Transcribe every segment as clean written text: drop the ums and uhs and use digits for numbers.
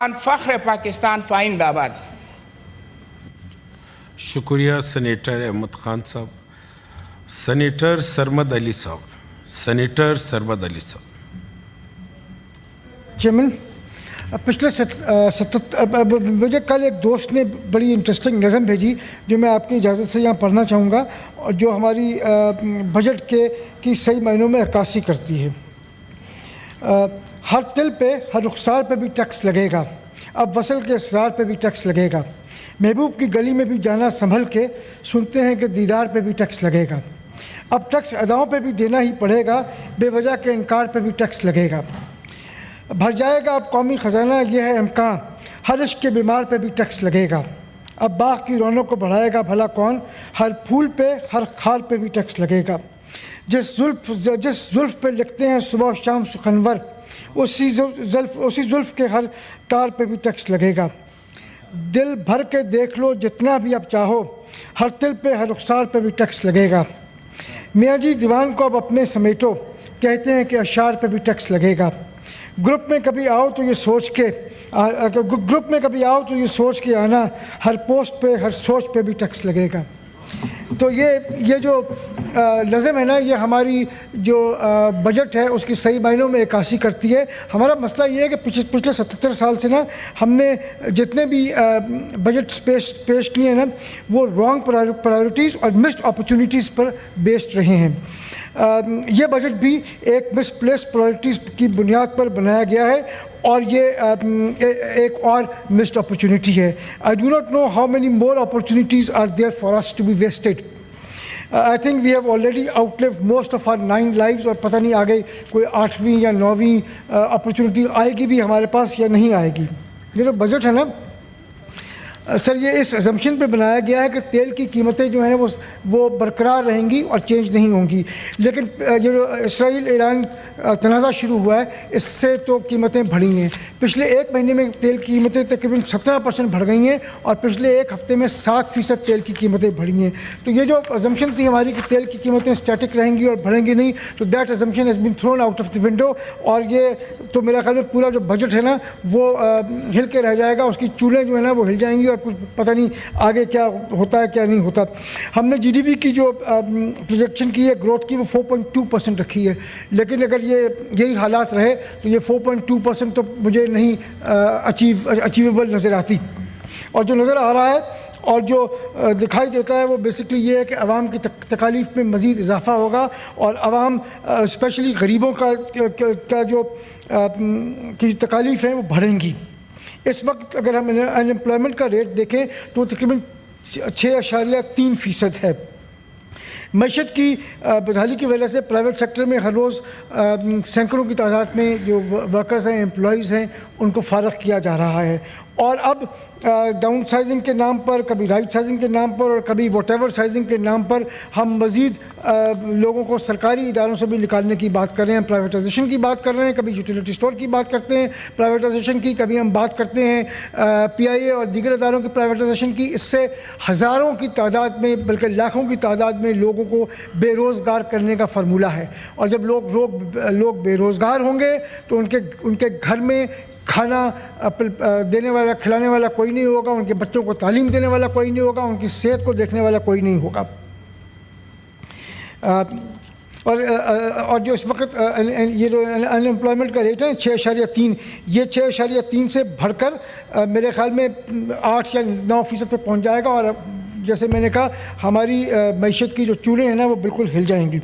فخر پاکستان فائند آباد. شکریہ سینیٹر احمد خان صاحب. سینیٹر سرمد علی صاحب. سینیٹر سرمد علی صاحب. چیئرمین، مجھے کل ایک دوست نے بڑی انٹرسٹنگ نظم بھیجی جو میں آپ کی اجازت سے یہاں پڑھنا چاہوں گا، اور جو ہماری بجٹ کی صحیح معنوں میں عکاسی کرتی ہے. ہر تل پہ، ہر رخسار پہ بھی ٹیکس لگے گا، اب وصل کے اسرار پہ بھی ٹیکس لگے گا. محبوب کی گلی میں بھی جانا سنبھل کے، سنتے ہیں کہ دیدار پہ بھی ٹیکس لگے گا. اب ٹیکس اداؤں پہ بھی دینا ہی پڑے گا، بے وجہ کے انکار پہ بھی ٹیکس لگے گا. بھر جائے گا اب قومی خزانہ، یہ ہے امکان، ہر عشق کے بیمار پہ بھی ٹیکس لگے گا. اب باغ کی رونق کو بڑھائے گا بھلا کون، ہر پھول پہ، ہر خال پہ بھی ٹیکس لگے گا. جس زلف پہ لکھتے ہیں صبح و شام سخنور، اسی زلف کے ہر تار پہ بھی ٹیکس لگے گا. دل بھر کے دیکھ لو جتنا بھی اب چاہو، ہر تل پہ، ہر رخسار پہ بھی ٹیکس لگے گا. میاں جی دیوان کو اب اپنے سمیٹو، کہتے ہیں کہ اشعار پہ بھی ٹیکس لگے گا. گروپ میں کبھی آؤ تو یہ سوچ کے آنا، ہر پوسٹ پہ، ہر سوچ پہ بھی ٹیکس لگے گا. تو یہ جو نظم ہے نا، یہ ہماری جو بجٹ ہے اس کی صحیح معنوں میں عکاسی کرتی ہے. ہمارا مسئلہ یہ ہے کہ پچھلے 77 سال سے نا ہم نے جتنے بھی بجٹ پیش کیے ہیں نا، وہ رانگ پرائیورٹیز اور مسڈ اپرچونیٹیز پر بیسڈ رہے ہیں. یہ بجٹ بھی ایک مس پلیس پرائیورٹیز کی بنیاد پر بنایا گیا ہے، اور یہ ایک اور مسڈ اپرچونیٹی ہے. I do not know how many more opportunities are there for us to be wasted. I think we have already outlived most of our 9 lives، اور پتہ نہیں آگے کوئی 8ویں یا 9ویں اپرچونیٹی آئے گی بھی ہمارے پاس یا نہیں آئے گی. یہ جو بجٹ ہے نا سر، یہ اس اسمپشن پہ بنایا گیا ہے کہ تیل کی قیمتیں جو ہیں وہ برقرار رہیں گی اور چینج نہیں ہوں گی. لیکن یہ جو اسرائیل ایران تنازع شروع ہوا ہے، اس سے تو قیمتیں بڑھی ہیں. پچھلے 1 مہینے میں تیل کی قیمتیں تقریباً 17% بڑھ گئی ہیں، اور پچھلے 1 ہفتے میں 7% تیل کی قیمتیں بڑھی ہیں. تو یہ جو اسمپشن تھی ہماری کہ تیل کی قیمتیں اسٹیٹک رہیں گی اور بڑھیں گی نہیں، تو that assumption has been thrown out of the window. اور یہ تو میرا خیال میں پورا جو بجٹ ہے نا وہ ہل کے رہ جائے گا، اس کی چولیں جو ہے نا وہ ہل جائیں گی، اور کچھ پتہ نہیں آگے کیا ہوتا ہے کیا نہیں ہوتا. ہم نے جی ڈی پی کی جو پروجیکشن کی ہے گروتھ کی، وہ 4.2% رکھی ہے. لیکن اگر یہی حالات رہے تو یہ 4.2% تو مجھے نہیں اچیویبل نظر آتی. اور جو نظر آ رہا ہے اور جو دکھائی دیتا ہے وہ بیسکلی یہ ہے کہ عوام کی تکالیف میں مزید اضافہ ہوگا، اور عوام اسپیشلی غریبوں کا جو تکالیف ہیں وہ بڑھیں گی. اس وقت اگر ہم انمپلائمنٹ کا ریٹ دیکھیں تو تقریباً 6.3% ہے. معیشت کی بدحالی کی وجہ سے پرائیویٹ سیکٹر میں ہر روز سینکڑوں کی تعداد میں جو ورکرز ہیں، امپلائیز ہیں، ان کو فارغ کیا جا رہا ہے. اور اب ڈاؤن سائزنگ کے نام پر، کبھی رائٹ سائزنگ کے نام پر، اور کبھی واٹ ایور سائزنگ کے نام پر ہم مزید لوگوں کو سرکاری اداروں سے بھی نکالنے کی بات کر رہے ہیں، پرائیویٹائزیشن کی بات کر رہے ہیں. کبھی یوٹیلیٹی اسٹور کی بات کرتے ہیں پرائیویٹائزیشن کی، کبھی ہم بات کرتے ہیں پی آئی اے اور دیگر اداروں کی پرائیویٹائزیشن کی. اس سے ہزاروں کی تعداد میں بلکہ لاکھوں کی تعداد میں لوگوں کو بے روزگار کرنے کا فارمولہ ہے. اور جب لوگ بے روزگار ہوں گے تو ان کے گھر میں کھانا دینے والا، کھلانے والا کوئی نہیں ہوگا، ان کے بچوں کو تعلیم دینے والا کوئی نہیں ہوگا، ان کی صحت کو دیکھنے والا کوئی نہیں ہوگا. اور جو اس وقت یہ جو انمپلائمنٹ کا ریٹ ہے 6.3، یہ 6.3 سے بڑھ کر میرے خیال میں 8 یا 9% پہ پہنچ جائے گا. اور جیسے میں نے کہا ہماری معیشت کی جو چولیں ہیں نا وہ بالکل ہل جائیں گی.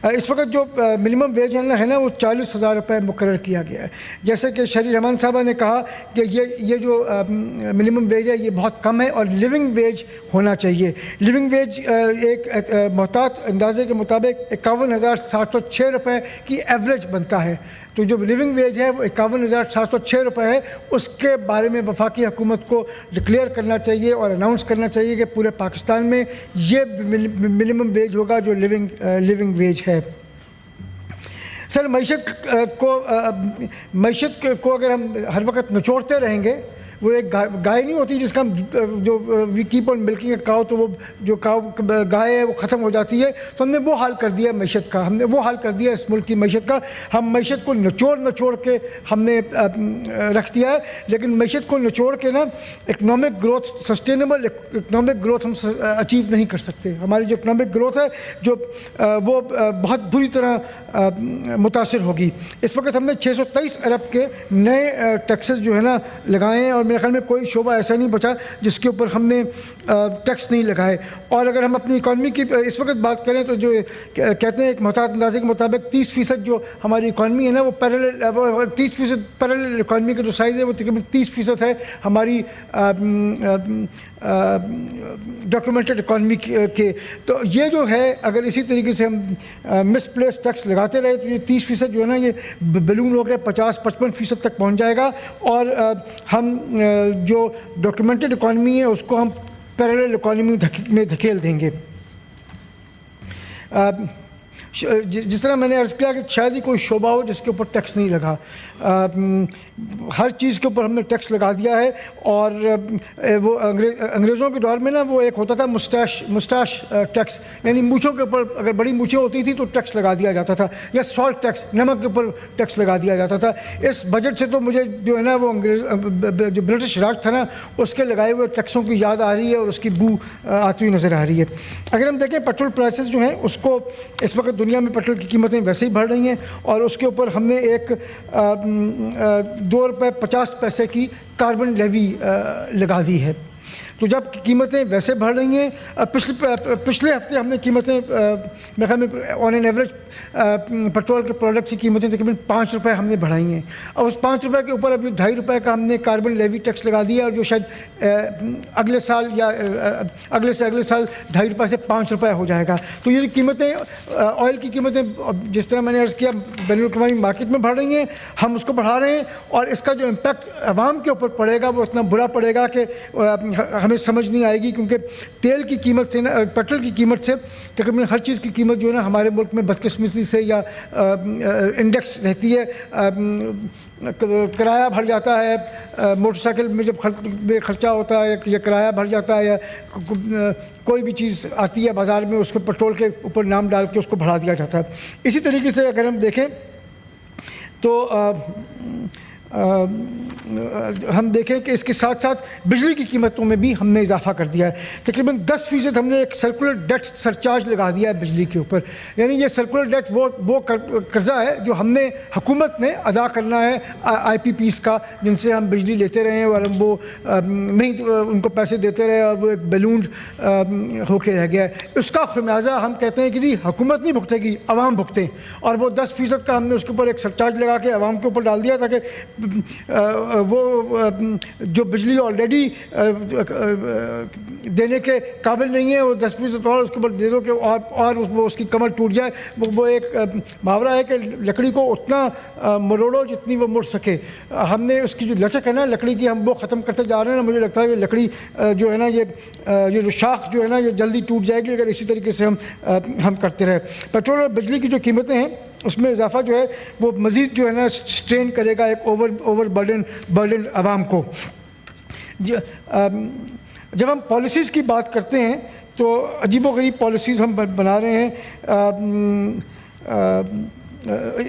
اس وقت جو منیمم ویج ہے نا وہ 40,000 روپے مقرر کیا گیا ہے. جیسے کہ شہری رحمان صاحبہ نے کہا کہ یہ جو منیمم ویج ہے یہ بہت کم ہے اور لیونگ ویج ہونا چاہیے. لیونگ ویج ایک محتاط اندازے کے مطابق 51,706 روپے کی ایوریج بنتا ہے. تو جو لیونگ ویج ہے وہ 51,706 روپے ہے. اس کے بارے میں وفاقی حکومت کو ڈکلیئر کرنا چاہیے اور اناؤنس کرنا چاہیے کہ پورے پاکستان میں یہ منیمم ویج ہوگا جو لیونگ ویج ہے. سر معیشت کو اگر ہم ہر وقت نچوڑتے رہیں گے وہ ایک گائے نہیں ہوتی جس کا ہم جو وی کیپ آن ملکنگ اے کاؤ، تو وہ جو گائے ہے وہ ختم ہو جاتی ہے. تو ہم نے وہ حال کر دیا معیشت کا، ہم نے وہ حال کر دیا اس ملک کی معیشت کا. ہم معیشت کو نچوڑ کے ہم نے رکھ دیا ہے. لیکن معیشت کو نچوڑ کے نا economic growth, sustainable economic growth ہم اچیو نہیں کر سکتے. ہماری جو اکنامک گروتھ ہے جو وہ بہت بری طرح متاثر ہوگی. اس وقت ہم نے 623 ارب کے نئے ٹیکسز جو ہے نا لگائے ہیں، اور میرے خیال میں کوئی شعبہ ایسا نہیں بچا جس کے اوپر ہم نے ٹیکس نہیں لگائے. اور اگر ہم اپنی اکانومی کی اس وقت بات کریں تو جو کہتے ہیں ایک محتاط اندازے کے مطابق 30% جو ہماری اکانومی ہے نا وہ پیرالل 30% پیرالل اکانومی کا جو سائز ہے وہ تقریباً 30% ہے ہماری ڈاکیومنٹڈ اکانومی کے. تو یہ جو ہے اگر اسی طریقے سے ہم مس پلیس ٹیکس لگاتے رہے تو یہ 30% جو ہے نا یہ بلون ہو کے 50-55% تک پہنچ جائے گا. اور ہم جو ڈاکیومنٹڈ اکانومی ہے اس کو ہم پیرالل اکانومی میں دھکیل دیں گے. جس طرح میں نے عرض کیا کہ شاید ہی کوئی شعبہ ہو جس کے اوپر ٹیکس نہیں لگا. ہر چیز کے اوپر ہم نے ٹیکس لگا دیا ہے. اور وہ انگریزوں کے دور میں نا وہ ایک ہوتا تھا مسٹاش ٹیکس، یعنی مونچھوں کے اوپر اگر بڑی مونچھیں ہوتی تھیں تو ٹیکس لگا دیا جاتا تھا، یا سالٹ ٹیکس، نمک کے اوپر ٹیکس لگا دیا جاتا تھا. اس بجٹ سے تو مجھے جو ہے نا وہ جو برٹش راج تھا نا اس کے لگائے ہوئے ٹیکسوں کی یاد آ رہی ہے اور اس کی بو آتی ہوئی نظر آ رہی ہے. اگر ہم دیکھیں پیٹرول پرائسز جو ہیں اس کو اس وقت دنیا میں پیٹرول کی قیمتیں ویسے ہی بڑھ رہی ہیں، اور اس کے اوپر ہم نے ایک 2 روپے 50 پیسے کی کاربن لیوی لگا دی ہے. تو جب قیمتیں ویسے بڑھ رہی ہیں، پچھلے ہفتے ہم نے قیمتیں میرے خیال میں آن این ایوریج پیٹرول کے پروڈکٹس کی قیمتیں تقریباً 5 روپے ہم نے بڑھائی ہیں. اور اس 5 روپے کے اوپر ابھی 2.5 روپے کا ہم نے کاربن لیوی ٹیکس لگا دیا، اور جو شاید اگلے سال یا اگلے سال 2.5 روپے سے 5 روپے ہو جائے گا. تو یہ قیمتیں آئل کی قیمتیں جس طرح میں نے عرض کیا بین الاقوامی مارکیٹ میں بڑھ رہی ہیں، ہم اس کو بڑھا رہے ہیں. اور اس کا جو امپیکٹ عوام کے اوپر پڑے گا وہ اتنا برا پڑے گا کہ ہمیں سمجھ نہیں آئے گی. کیونکہ تیل کی قیمت سے نا پیٹرول کی قیمت سے تقریباً ہر چیز کی قیمت جو ہے نا ہمارے ملک میں بدقسمتی سے یا انڈیکس رہتی ہے. کرایہ بڑھ جاتا ہے، موٹر سائیکل میں جب خرچہ ہوتا ہے یا کرایہ بڑھ جاتا ہے، یا کوئی بھی چیز آتی ہے بازار میں اس کو پیٹرول کے اوپر نام ڈال کے اس کو بڑھا دیا جاتا ہے. اسی طریقے سے اگر ہم دیکھیں تو ہم دیکھیں کہ اس کے ساتھ ساتھ بجلی کی قیمتوں میں بھی ہم نے اضافہ کر دیا ہے. تقریباً 10% ہم نے ایک سرکولر ڈیٹ سرچارج لگا دیا ہے بجلی کے اوپر. یعنی یہ سرکولر ڈیٹ وہ قرضہ ہے جو ہم نے حکومت نے ادا کرنا ہے آئی پی پیز کا، جن سے ہم بجلی لیتے رہے اور ہم وہ نہیں ان کو پیسے دیتے رہے اور وہ ایک بیلونڈ ہو کے رہ گیا ہے. اس کا خمیازہ ہم کہتے ہیں کہ جی حکومت نہیں بھگتے گی، عوام بھگتیں. اور وہ 10% کا ہم نے اس کے اوپر ایک سرچارج لگا کے عوام کے اوپر ڈال دیا تاکہ وہ جو بجلی آلریڈی دینے کے قابل نہیں ہے وہ 10% اور اس کے اوپر دے دو کہ اور وہ اس کی کمر ٹوٹ جائے. وہ ایک محاورہ ہے کہ لکڑی کو اتنا مروڑو جتنی وہ مڑ سکے. ہم نے اس کی جو لچک ہے نا لکڑی کی ہم وہ ختم کرتے جا رہے ہیں. مجھے لگتا ہے کہ لکڑی جو ہے نا یہ جو شاخ جو ہے نا یہ جلدی ٹوٹ جائے گی اگر اسی طریقے سے ہم کرتے رہے. پیٹرول اور بجلی کی جو قیمتیں ہیں اس میں اضافہ جو ہے وہ مزید جو ہے نا سٹرین کرے گا ایک اوور برڈن عوام کو. جب ہم پالیسیز کی بات کرتے ہیں تو عجیب و غریب پالیسیز ہم بنا رہے ہیں.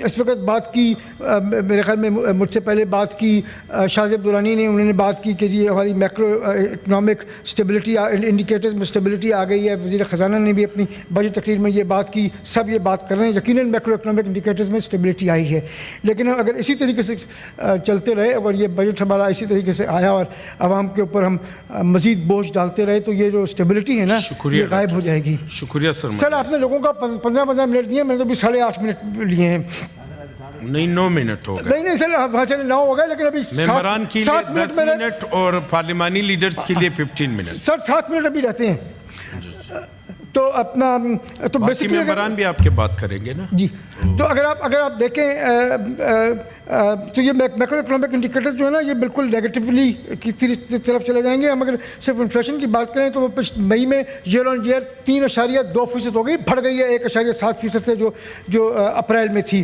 اس وقت بات کی میرے خیال میں مجھ سے پہلے بات کی شاہزیب درانی نے، انہوں نے بات کی کہ جی ہماری میکرو اکنامک اسٹیبلٹی انڈیکیٹرز میں اسٹیبلٹی آ گئی ہے. وزیر خزانہ نے بھی اپنی بجٹ تقریر میں یہ بات کی، سب یہ بات کر رہے ہیں. یقیناً میکرو اکنامک انڈیکیٹرز میں اسٹیبلٹی آئی ہے، لیکن اگر اسی طریقے سے چلتے رہے اور یہ بجٹ ہمارا اسی طریقے سے آیا اور عوام کے اوپر ہم مزید بوجھ ڈالتے رہے تو یہ جو اسٹیبلٹی ہے نا یہ غائب ہو جائے گی. شکریہ سر. آپ نے لوگوں کا 15 منٹ دیے، میں نے تو ابھی 8.5 منٹ لیے ہیں. نہیں 9 منٹ ہو گئے. نہیں سر 9 ہو گئے، لیکن ابھی ممبران کے لیے 10 منٹ اور پارلیمانی لیڈرز کے لیے 15 منٹ. سر 7 منٹ ابھی رہتے ہیں تو اپنا تو بیسیکلی ممبران بھی آپ کے بات کریں گے نا جی. تو اگر آپ دیکھیں تو یہ میکرو اکنامک انڈیکیٹر جو ہے نا یہ بالکل نیگیٹیولی کی طرف چلے جائیں گے. ہم اگر صرف انفلیشن کی بات کریں تو وہ مئی میں ایئر آن ایئر 3.2% ہو گئی، بڑھ گئی ہے 1.7% سے جو اپریل میں تھی.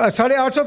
850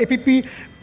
APP,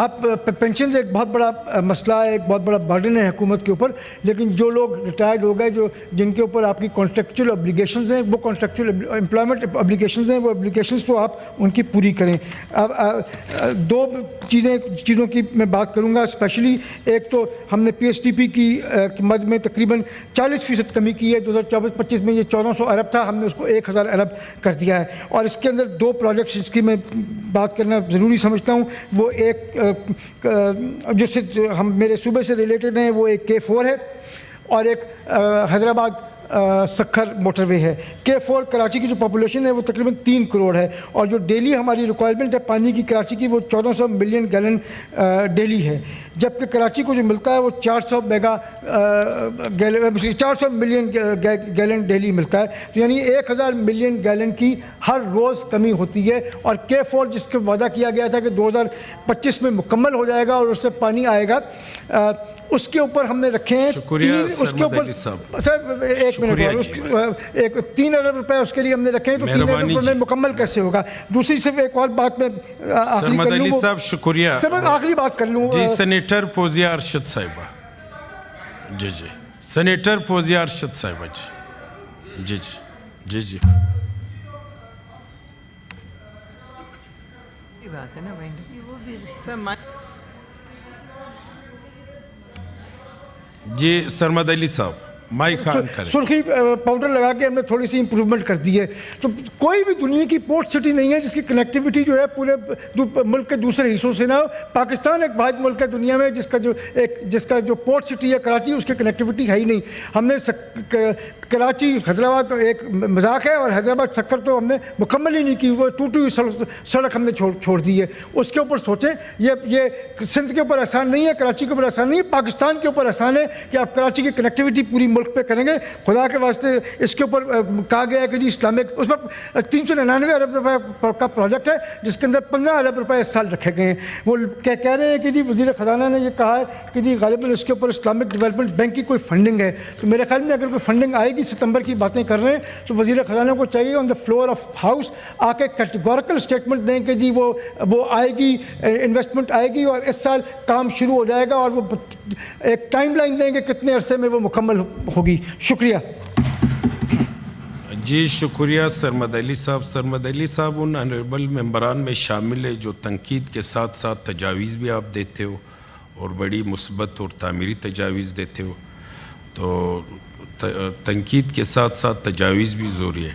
آپ پینشن ایک بہت بڑا مسئلہ ہے، ایک بہت بڑا برڈن ہے حکومت کے اوپر، لیکن جو لوگ ریٹائرڈ ہو گئے، جو جن کے اوپر آپ کی کانٹریکچوئل ابلیگیشنز ہیں، وہ کانٹریکچوئل امپلائمنٹ ابلیگیشنز ہیں، وہ ابلیگیشنز تو آپ ان کی پوری کریں۔ اب دو چیزوں کی میں بات کروں گا اسپیشلی۔ ایک تو ہم نے پی ایس ٹی پی کی مد میں تقریباً 40% کمی کی ہے۔ 2024-25 میں یہ 1400 ارب تھا، ہم نے اس کو 1000 ارب کر دیا ہے، اور اس کے اندر دو پروجیکٹس جس کی میں بات کرنا ضروری سمجھتا ہوں، وہ ایک جو سے ہم میرے صوبے سے ریلیٹڈ ہیں، وہ ایک K4 ہے اور ایک حیدرآباد سکھر موٹر وے ہے۔ K4 کراچی کی جو پاپولیشن ہے وہ تقریباً 3 کروڑ ہے، اور جو ڈیلی ہماری ریکوائرمنٹ ہے پانی کی کراچی کی وہ 1400 ملین گیلن ڈیلی ہے، جبکہ کراچی کو جو ملتا ہے وہ 400 ملین گیلن ڈیلی ملتا ہے، تو یعنی 1000 ملین گیلن کی ہر روز کمی ہوتی ہے۔ اور K4 جس کا وعدہ کیا گیا تھا کہ 2025 میں مکمل ہو جائے گا اور اس سے پانی آئے گا، اس کے اوپر ہم نے رکھے ہیں اس کے اوپر سر ایک منٹ، ایک 3 ارب روپے اس کے لیے ہم نے رکھے ہیں، تو 3 ارب روپے میں مکمل کیسے ہوگا؟ دوسری صرف ایک اور بات میں آخری کر لوں، صاحب شکریہ سر میں آخری بات کر لوں جی۔ سینیٹر فوزیہ ارشد صاحبہ، جی جی، سینیٹر فوزیہ ارشد صاحبہ، جی جی جی جی بات ہے نا بھائی، جی سرمد علی صاحب مائک آن کریں۔ سرخی پاؤڈر لگا کے ہم نے تھوڑی سی امپروومنٹ کر دی ہے، تو کوئی بھی دنیا کی پورٹ سٹی نہیں ہے جس کی کنیکٹیوٹی جو ہے پورے ملک کے دوسرے حصوں سے نہ ہو۔ پاکستان ایک واحد ملک ہے دنیا میں جس کا جو پورٹ سٹی ہے کراچی، اس کی کنیکٹیوٹی ہے ہی نہیں۔ ہم نے کراچی حیدرآباد تو ایک مذاق ہے، اور حیدرآباد سکر تو ہم نے مکمل ہی نہیں کی، وہ ٹوٹی ہوئی سڑک ہم نے چھوڑ دی ہے۔ اس کے اوپر سوچیں، یہ سندھ کے اوپر احسان نہیں ہے، کراچی کے اوپر احسان نہیں ہے، پاکستان کے اوپر احسان ہے کہ آپ کراچی کی کنیکٹیوٹی پوری ملک پہ کریں گے۔ خدا کے واسطے اس کے اوپر کہا گیا ہے کہ جی اسلامک، اس پر 399 ارب روپے کا پروجیکٹ ہے جس کے اندر 15 ارب روپے اس سال رکھے گئے ہیں۔ وہ کہہ رہے ہیں کہ جی وزیر خزانہ نے یہ کہا ہے کہ جی غالباً اس کے اوپر اسلامک ڈیولپمنٹ بینک کی کوئی فنڈنگ ہے، تو میرے خیال میں اگر کوئی فنڈنگ آئے گی، ستمبر کی باتیں کر رہے ہیں، تو وزیر خزانہ کو چاہیے آن دا فلور آف ہاؤس آ کے کیٹیگوریکل اسٹیٹمنٹ دیں کہ جی وہ آئے گی، انویسٹمنٹ آئے گی اور اس سال کام شروع ہو جائے گا، اور وہ ایک ٹائم لائن دیں کہ کتنے عرصے میں وہ مکمل ہوگی۔ شکریہ جی، شکریہ سرمد علی صاحب۔ سرمد علی صاحب ان آنریبل ممبران میں شامل ہے جو تنقید کے ساتھ ساتھ تجاویز بھی آپ دیتے ہو، اور بڑی مثبت اور تعمیری تجاویز دیتے ہو، تو تنقید کے ساتھ ساتھ تجاویز بھی ضروری ہے۔